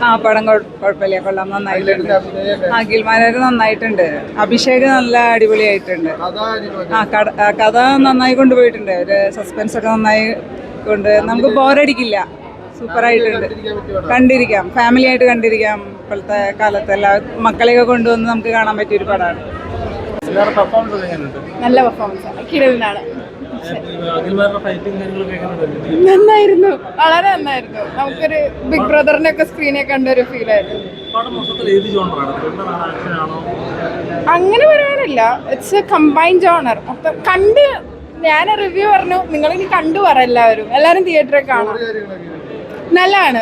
ആ പടം കുഴപ്പമില്ല, കൊള്ളാം, നന്നായിട്ടുണ്ട്. അഖിൽമാരാര് നന്നായിട്ടുണ്ട്. അഭിഷേക് നല്ല അടിപൊളിയായിട്ടുണ്ട്. കഥ നന്നായി കൊണ്ടുപോയിട്ടുണ്ട്. ഒരു സസ്പെൻസ് ഒക്കെ നന്നായി കൊണ്ട് നമുക്ക് ബോറടിക്കില്ല. സൂപ്പറായിട്ടുണ്ട്. കണ്ടിരിക്കാം, ഫാമിലി ആയിട്ട് കണ്ടിരിക്കാം. ഇപ്പോഴത്തെ കാലത്ത് എല്ലാ മക്കളെയൊക്കെ കൊണ്ടുവന്ന് നമുക്ക് കാണാൻ പറ്റിയൊരു പടമാണ്. നല്ല പെർഫോമൻസ് കിടലിനാണ്. നന്നായിരുന്നു, വളരെ നന്നായിരുന്നു. നമുക്കൊരു ബിഗ് ബ്രദറിന്റെ ഒക്കെ സ്ക്രീനെ കണ്ട ഒരു ഫീൽ ആയിരുന്നു. അങ്ങനെ പറയാനില്ല, ഇറ്റ്സ് എ കമ്പൈൻഡ് ജോണർ. മൊത്തം കണ്ട് ഞാൻ റിവ്യൂ പറഞ്ഞു, നിങ്ങളിനി കണ്ടു പറ. എല്ലാവരും തിയേറ്ററിൽ കാണാം. നല്ലതാണ്.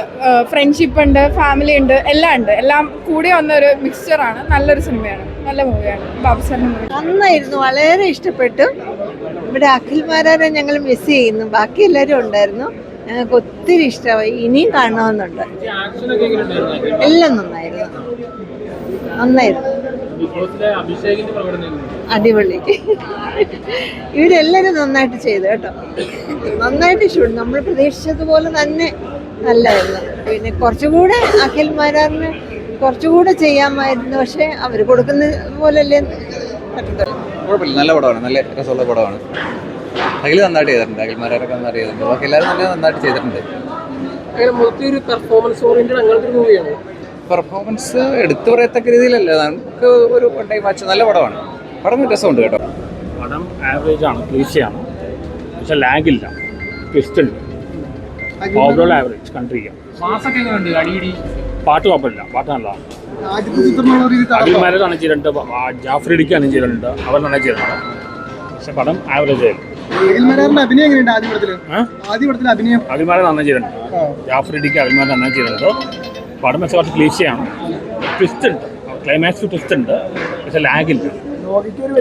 ഫ്രണ്ട്ഷിപ്പ് ഉണ്ട്, ഫാമിലി ഉണ്ട്, എല്ലാം ഉണ്ട്. എല്ലാം കൂടി വന്ന ഒരു മിക്സ്ചറാണ്. നല്ലൊരു സിനിമയാണ്, നല്ല മൂവിയാണ്. ബാബുസാറിന്റെ മൂവി നന്നായിരുന്നു, വളരെ ഇഷ്ടപ്പെട്ടു. ഇവിടെ അഖിൽമാരാരെ ഞങ്ങൾ മിസ് ചെയ്യുന്നു. ബാക്കി എല്ലാവരും ഉണ്ടായിരുന്നു. ഞങ്ങൾക്ക് ഒത്തിരി ഇഷ്ടമായി. ഇനിയും കാണണമെന്നുണ്ട്. എല്ലാം നന്നായിരുന്നു, നന്നായിരുന്നു. അടിപൊളി. ഇവരെല്ലാവരും നന്നായിട്ട് ചെയ്തു കേട്ടോ. നന്നായിട്ട് ഷൂട്ട്, നമ്മൾ പ്രതീക്ഷിച്ചതുപോലെ തന്നെ നല്ലായിരുന്നു. പിന്നെ കുറച്ചുകൂടെ അഖിൽമാരാറിന് കുറച്ചുകൂടെ ചെയ്യാമായിരുന്നു. പക്ഷെ അവർ കൊടുക്കുന്ന പോലല്ലേ. കുഴപ്പമില്ല, നല്ല പടമാണ്, നല്ല രസമുള്ള പടമാണ്. അഖിൽ നന്നായിട്ട് ചെയ്തിട്ടുണ്ട്, അഖിൽമാരൊക്കെ നന്നായിട്ട് ചെയ്തിട്ടുണ്ട്. ബാക്കി എല്ലാവരും നന്നായിട്ട് ചെയ്തിട്ടുണ്ട്. പെർഫോമൻസ് എടുത്തു പറയത്തക്ക രീതിയിലല്ല, നമുക്ക് ഒരു ടൈം വാച്ച്. നല്ല പടമാണ്, പടം രസമുണ്ട് കേട്ടോ. പടം ആവറേജ് ആണ്, ക്ലീശയാണ്, പക്ഷെ ലാഗില്ല, ട്വിസ്റ്റ് ഉണ്ട്. ഓവറോൾ ആവറേജ് കണ്ടിരിക്കാം. പാട്ട് കുഴപ്പമില്ല, പാട്ട് നല്ലതാണ്. അഖിൽമാരാണ് ചെയ്തിട്ടുണ്ട്, ജാഫ്രിഡിക്കാണ് ചെയ്തിട്ടുണ്ട്, അവർ നന്നായി ചെയ്തിട്ടുണ്ട്. പക്ഷെ പടം ആവറേജ് ആയിരുന്നു. അഖിൽമാരെ നന്നായി ചെയ്തിട്ടുണ്ട്, ജാഫ്രിഡിക്ക് അഖിൽമാരെ നന്നായി ചെയ്തിട്ടുണ്ട്. പടം വെച്ച കുറച്ച് ക്ലീശയാണ്, ട്വിസ്റ്റ് ഉണ്ട്, ക്ലൈമാക്സ് ട്വിസ്റ്റ് ഉണ്ട്, പക്ഷെ ലാഗില്ല,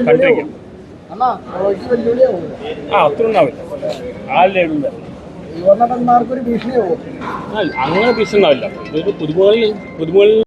കണ്ടിരിക്കാം. അത്ര ഉണ്ടാവില്ല, ആ ലെവലിൽ അങ്ങനെ ഭീഷണി ഉണ്ടാവില്ല. ഇതൊരു പുതുമുകളിൽ